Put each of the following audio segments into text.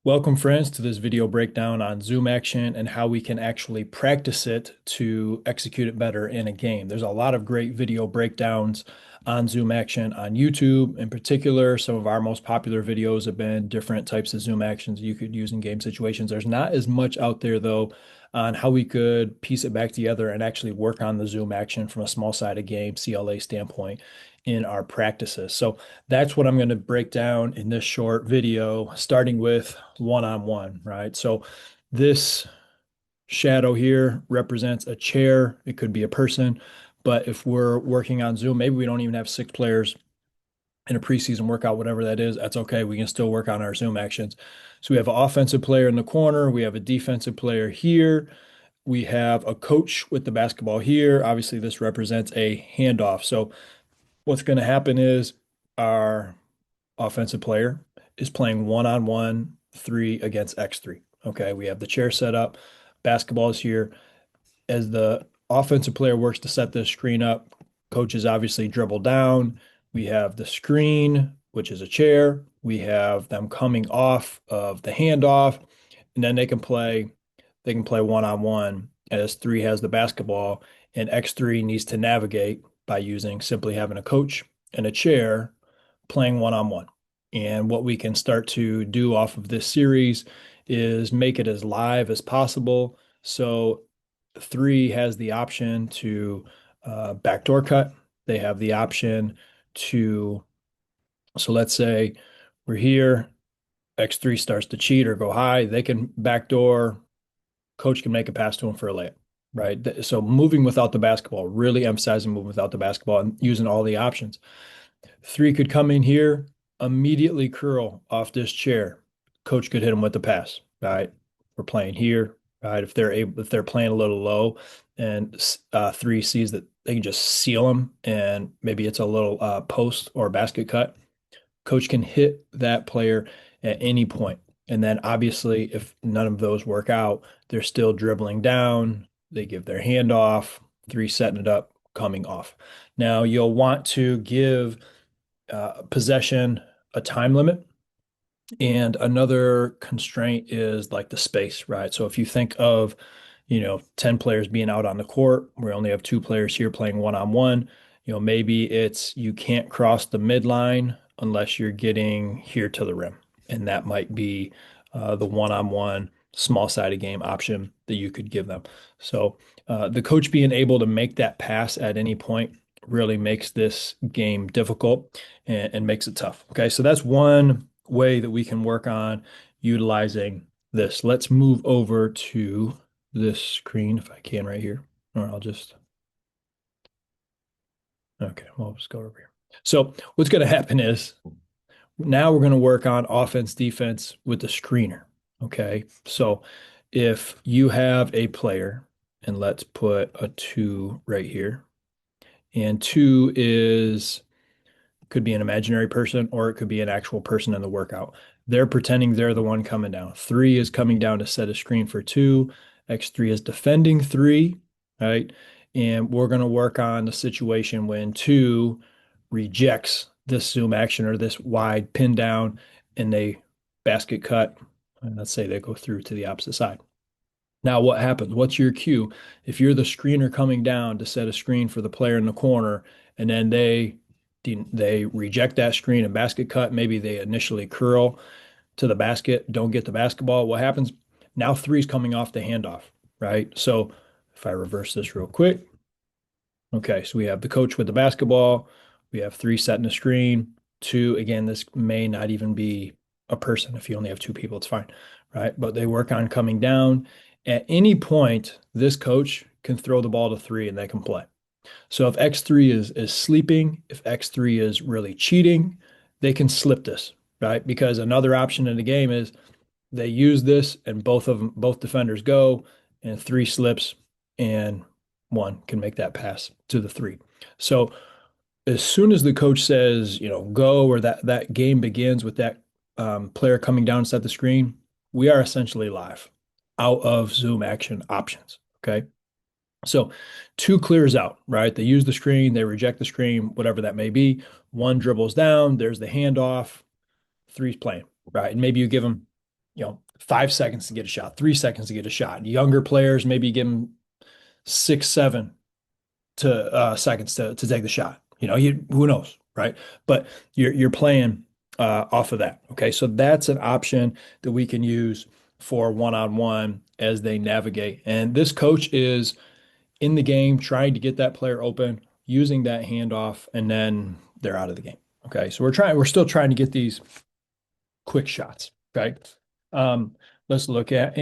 Welcome, friends, to this video breakdown on zoom action and how we can actually practice it to execute it better in a game. There's a lot of great video breakdowns on zoom action on YouTube. In particular, some of our most popular videos have been different types of zoom actions you could use in game situations. There's not as much out there, though, on how we could piece it back together and actually work on the zoom action from a small sided game CLA standpoint in our practices. So that's what I'm going to break down in this short video, starting with one-on-one, right? So this shadow here represents a chair. It could be a person, but if we're working on Zoom, maybe we don't even have six players in a preseason workout, whatever that is, that's okay. We can still work on our Zoom actions. So we have an offensive player in the corner. We have a defensive player here. We have a coach with the basketball here. Obviously, this represents a handoff. So what's going to happen is our offensive player is playing one-on-one three against X3. Okay, we have the chair set up. Basketball is here. As the offensive player works to set this screen up, coaches obviously dribble down. We have the screen, which is a chair. We have them coming off of the handoff, and then they can play one-on-one as three has the basketball, and X3 needs to navigate by using simply having a coach and a chair playing one-on-one. And what we can start to do off of this series is make it as live as possible. So three has the option to backdoor cut. They have the option to, so let's say we're here, X3 starts to cheat or go high, they can backdoor, coach can make a pass to him for a layup, right? So moving without the basketball, really emphasizing moving without the basketball and using all the options. Three could come in here, immediately curl off this chair. Coach could hit him with the pass. Right. We're playing here. Right. If they're playing a little low and three sees that they can just seal them and maybe it's a little post or basket cut, coach can hit that player at any point. And then obviously, if none of those work out, they're still dribbling down. They give their hand off, three setting it up, coming off. Now you'll want to give possession a time limit. And another constraint is like the space, right? So if you think of, 10 players being out on the court, we only have two players here playing one-on-one, maybe it's you can't cross the midline unless you're getting here to the rim. And that might be the one-on-one small-sided game option that you could give them. So the coach being able to make that pass at any point really makes this game difficult and makes it tough. Okay, so that's one way that we can work on utilizing this. Let's move over to this screen if I can right here, or I'll just, okay, we'll just go over here. So what's going to happen is now we're going to work on offense, defense with the screener. Okay, so if you have a player, and let's put a two right here, and two is could be an imaginary person or it could be an actual person in the workout. They're pretending they're the one coming down. Three is coming down to set a screen for two. X3 is defending three, right? And we're going to work on the situation when two rejects this zoom action or this wide pin down and they basket cut. And let's say they go through to the opposite side. Now, what happens? What's your cue? If you're the screener coming down to set a screen for the player in the corner, and then they reject that screen and basket cut, maybe they initially curl to the basket, don't get the basketball. What happens? Now three's coming off the handoff, right? So if I reverse this real quick, okay, so we have the coach with the basketball, we have three setting the screen, two, again, this may not even be a person. If you only have two people, it's fine, right? But they work on coming down. At any point, this coach can throw the ball to three and they can play. So if X3 is sleeping, if X3 is really cheating, they can slip this, right? Because another option in the game is they use this and both defenders go and three slips and one can make that pass to the three. So as soon as the coach says, go or that game begins with that player coming down and set the screen, we are essentially live out of zoom action options. Okay. So two clears out, right? They use the screen, they reject the screen, whatever that may be. One dribbles down, there's the handoff, three's playing, right? And maybe you give them, 5 seconds to get a shot, 3 seconds to get a shot. Younger players, maybe give them 6, 7 to seconds to take the shot. Who knows, right? But you're playing off of that. Okay, so that's an option that we can use for one-on-one as they navigate. And this coach is in the game trying to get that player open, using that handoff, and then they're out of the game. Okay, so we're still trying to get these quick shots. Okay, um, let's look at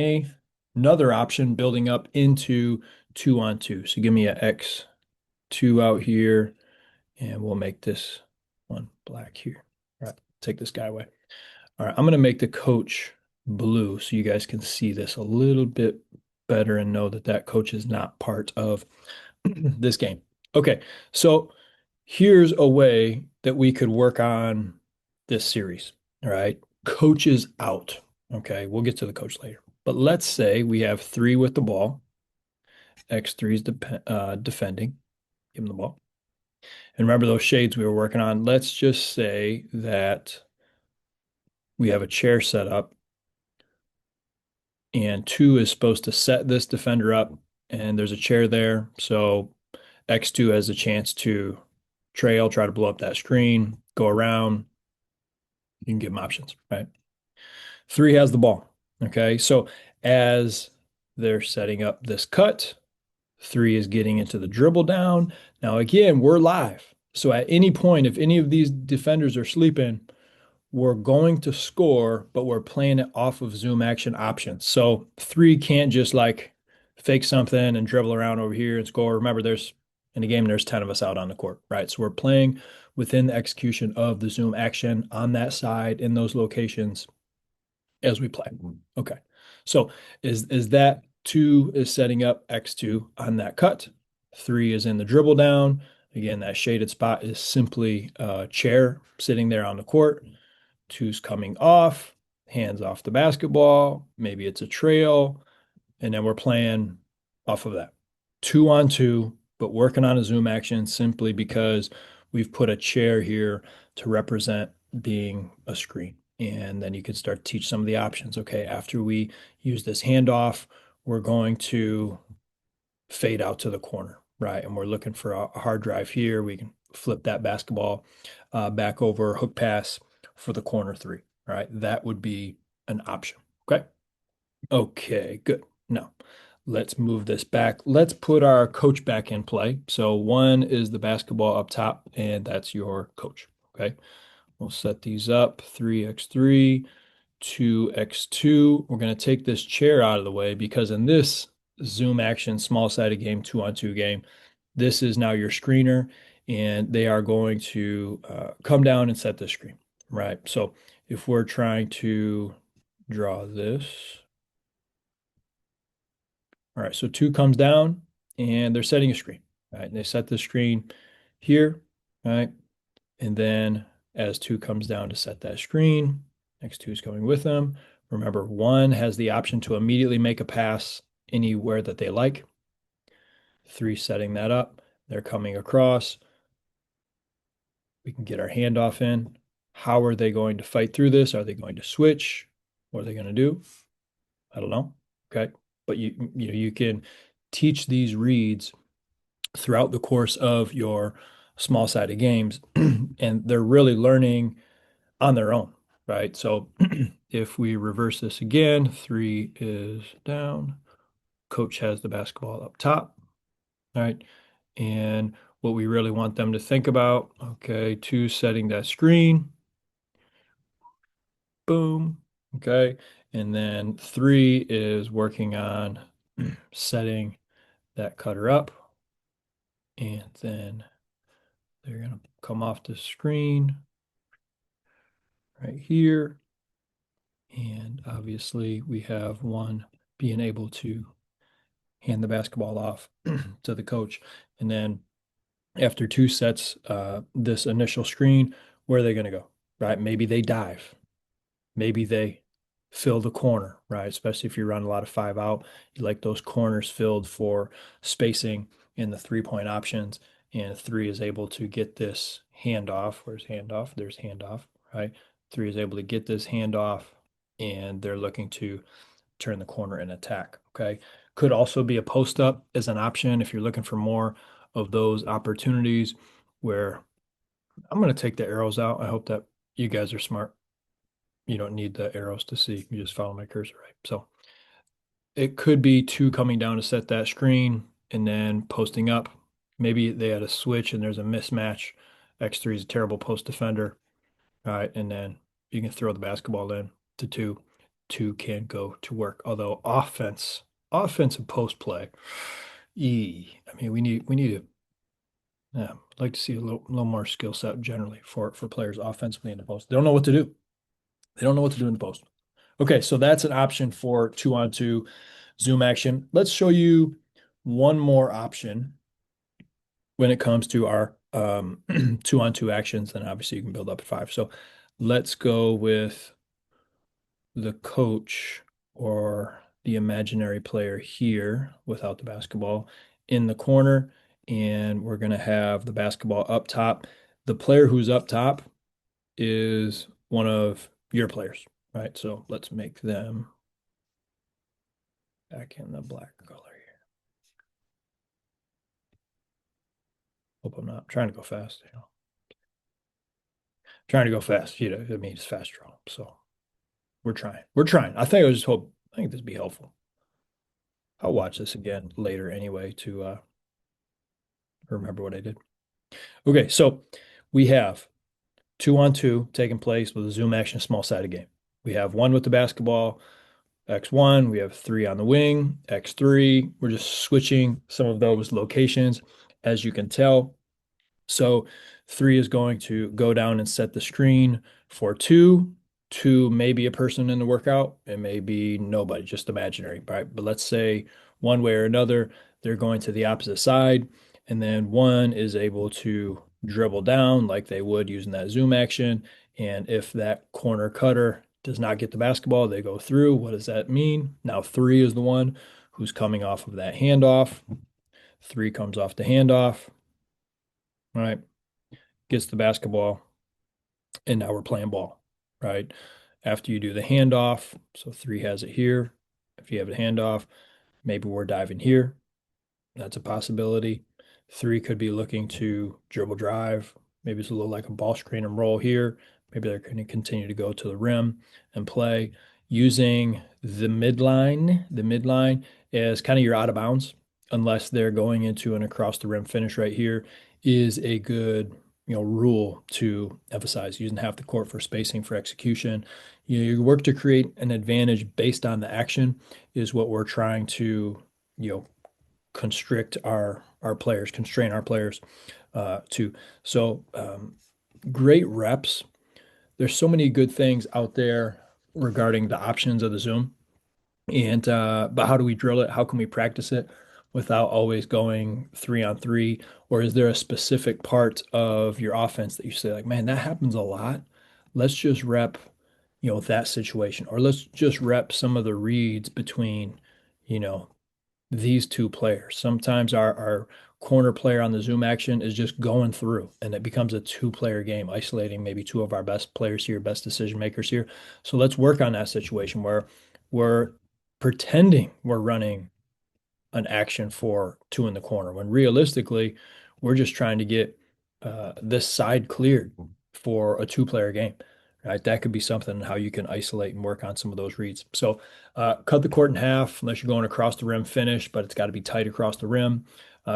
another option building up into 2-on-2. So give me an X2 out here, and we'll make this one black here. All right, take this guy away. All right, I'm going to make the coach blue so you guys can see this a little bit better and know that that coach is not part of this game. Okay, so here's a way that we could work on this series. All right, coaches out. Okay, we'll get to the coach later. But let's say we have 3 with the ball. X3 is defending. Give him the ball. And remember those shades we were working on. Let's just say that we have a chair set up and 2 is supposed to set this defender up and there's a chair there. So X2 has a chance to trail, try to blow up that screen, go around. You can give them options, right? 3 has the ball. Okay. So as they're setting up this cut, 3 is getting into the dribble down. Now, again, we're live. So at any point, if any of these defenders are sleeping, we're going to score, but we're playing it off of zoom action options. So 3 can't just like fake something and dribble around over here and score. Remember, in a game, there's 10 of us out on the court, right? So we're playing within the execution of the zoom action on that side in those locations as we play. Okay. So is that 2 is setting up X2 on that cut. 3 is in the dribble down. Again, that shaded spot is simply a chair sitting there on the court. 2's coming off, hands off the basketball. Maybe it's a trail, and then we're playing off of that. 2-on-2, but working on a zoom action simply because we've put a chair here to represent being a screen. And then you can start to teach some of the options. Okay, after we use this handoff, we're going to fade out to the corner, right? And we're looking for a hard drive here. We can flip that basketball back over, hook pass for the corner 3, right? That would be an option. Okay. Okay, good. Now, let's move this back. Let's put our coach back in play. So 1 is the basketball up top, and that's your coach. Okay. We'll set these up 3x3, 2x2. We're going to take this chair out of the way because in this zoom action, small sided game, 2-on-2 game, this is now your screener, and they are going to come down and set the screen, right? So if we're trying to draw this, all right, so 2 comes down and they're setting a screen, right? And they set the screen here, right? And then as 2 comes down to set that screen, X2 is going with them. Remember, 1 has the option to immediately make a pass anywhere that they like. 3 setting that up. They're coming across. We can get our handoff in. How are they going to fight through this? Are they going to switch? What are they going to do? I don't know. Okay. But you can teach these reads throughout the course of your small sided games, and they're really learning on their own, right? So if we reverse this again, 3 is down. Coach has the basketball up top, right? And what we really want them to think about, okay, 2 setting that screen, boom, okay. And then 3 is working on setting that cutter up. And then they're going to come off the screen right here. And obviously we have 1 being able to hand the basketball off to the coach. And then after 2 sets, this initial screen, where are they going to go, right? Maybe they dive. Maybe they fill the corner, right? Especially if you run a lot of 5 out, you like those corners filled for spacing in the 3-point options. And 3 is able to get this handoff. Where's handoff? There's handoff, right? 3 is able to get this handoff and they're looking to turn the corner and attack. Okay. Could also be a post up as an option if you're looking for more of those opportunities where I'm going to take the arrows out. I hope that you guys are smart. You don't need the arrows to see. You just follow my cursor, right? So it could be two coming down to set that screen and then posting up. Maybe they had a switch and there's a mismatch. X3 is a terrible post defender. All right. And then you can throw the basketball in to two. Two can go to work. Although offensive post play, I mean, we need to yeah, I'd like to see a little more skill set generally for players offensively in the post. They don't know what to do. They don't know what to do in the post. Okay, so that's an option for 2-on-2 zoom action. Let's show you one more option when it comes to our 2-on-2 actions. Then obviously you can build up at five. So let's go with the coach or the imaginary player here without the basketball in the corner. And we're going to have the basketball up top. The player who's up top is one of your players, right? So let's make them back in the black color here. Hope I'm not trying to go fast, Trying to go fast, I mean, it's fast draw. So we're trying. We're trying. I think this would be helpful. I'll watch this again later anyway to remember what I did. Okay, so we have 2-on-2 taking place with a zoom action small sided game. We have one with the basketball, X1. We have three on the wing, X3. We're just switching some of those locations, as you can tell. So three is going to go down and set the screen for two. Two may be a person in the workout. It may be nobody, just imaginary, right? But let's say one way or another, they're going to the opposite side, and then one is able to dribble down like they would using that zoom action. And if that corner cutter does not get the basketball, they go through. What does that mean? Now three is the one who's coming off of that handoff. Three comes off the handoff, right? Gets the basketball, and now we're playing ball, right? After you do the handoff, so three has it here. If you have a handoff, maybe we're diving here. That's a possibility. Three could be looking to dribble drive. Maybe it's a little like a ball screen and roll here. Maybe they're going to continue to go to the rim and play using the midline. The midline is kind of your out of bounds, unless they're going into an across the rim finish right here, is a good rule to emphasize. Using half the court for spacing for execution. You work to create an advantage based on the action is what we're trying to constrain our players to. So great reps. There's so many good things out there regarding the options of the Zoom. And but how do we drill it? How can we practice it without always going 3-on-3? Or is there a specific part of your offense that you say, like, man, that happens a lot. Let's just rep, that situation. Or let's just rep some of the reads between, you know, these two players. Sometimes our corner player on the zoom action is just going through and it becomes a two-player game, isolating maybe two of our best players here, best decision makers here. So let's work on that situation where we're pretending we're running an action for two in the corner when realistically we're just trying to get this side cleared for a two-player game. Right, that could be something how you can isolate and work on some of those reads. So cut the court in half unless you're going across the rim finish, but it's got to be tight across the rim.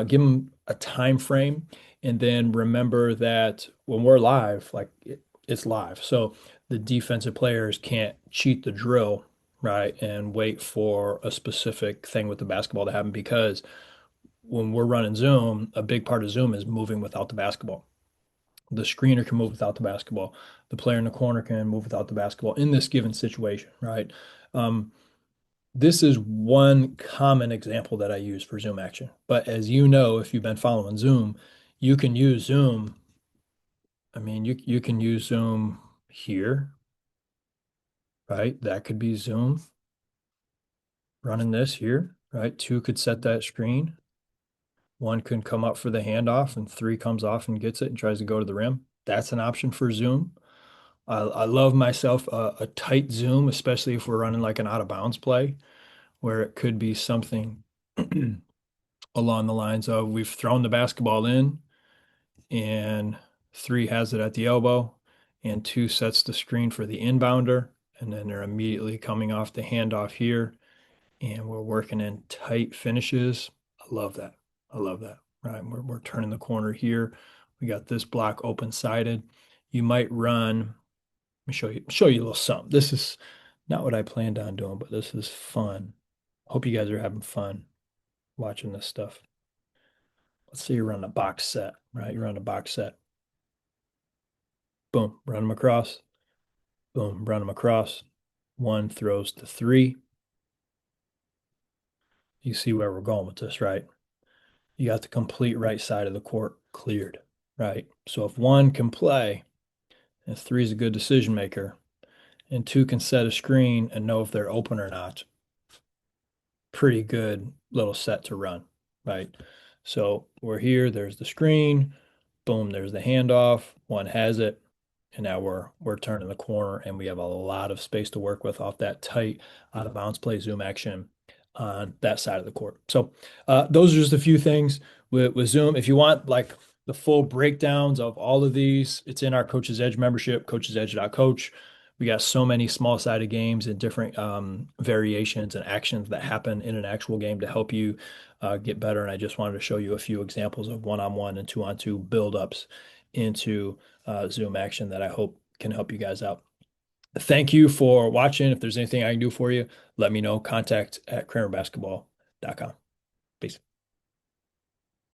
Give them a time frame, and then remember that when we're live, like it's live. So the defensive players can't cheat the drill, right, and wait for a specific thing with the basketball to happen because when we're running Zoom, a big part of Zoom is moving without the basketball. The screener can move without the basketball. The player in the corner can move without the basketball in this given situation, right? Um, this is one common example that I use for Zoom action. But as you know, if you've been following Zoom, you can use Zoom. I mean, you can use Zoom here, right? That could be Zoom running this here, right? Two could set that screen. One could come up for the handoff and three comes off and gets it and tries to go to the rim. That's an option for Zoom. I love myself a tight zoom, especially if we're running like an out of bounds play, where it could be something along the lines of we've thrown the basketball in and three has it at the elbow and two sets the screen for the inbounder. And then they're immediately coming off the handoff here and we're working in tight finishes. I love that. I love that. Right. We're turning the corner here. We got this block open sided. You might run. Let me show you a little something. This is not what I planned on doing, but this is fun. Hope you guys are having fun watching this stuff. Let's say you're running a box set, right? You're on a box set. Boom, run them across. Boom, run them across. One throws to three. You see where we're going with this, right? You got the complete right side of the court cleared, right? So if one can play, and three is a good decision maker, and two can set a screen and know if they're open or not, pretty good little set to run, right? So we're here, there's the screen, boom, there's the handoff, one has it, and now we're turning the corner and we have a lot of space to work with off that tight out of bounds play zoom action on that side of the court. So those are just a few things with Zoom. If you want like the full breakdowns of all of these, it's in our Coach's Edge membership, coachesedge.coach. We got so many small sided games and different variations and actions that happen in an actual game to help you get better. And I just wanted to show you a few examples of one-on-one and two-on-two build-ups into Zoom action that I hope can help you guys out. Thank you for watching. If there's anything I can do for you, let me know. Contact at kramerbasketball.com.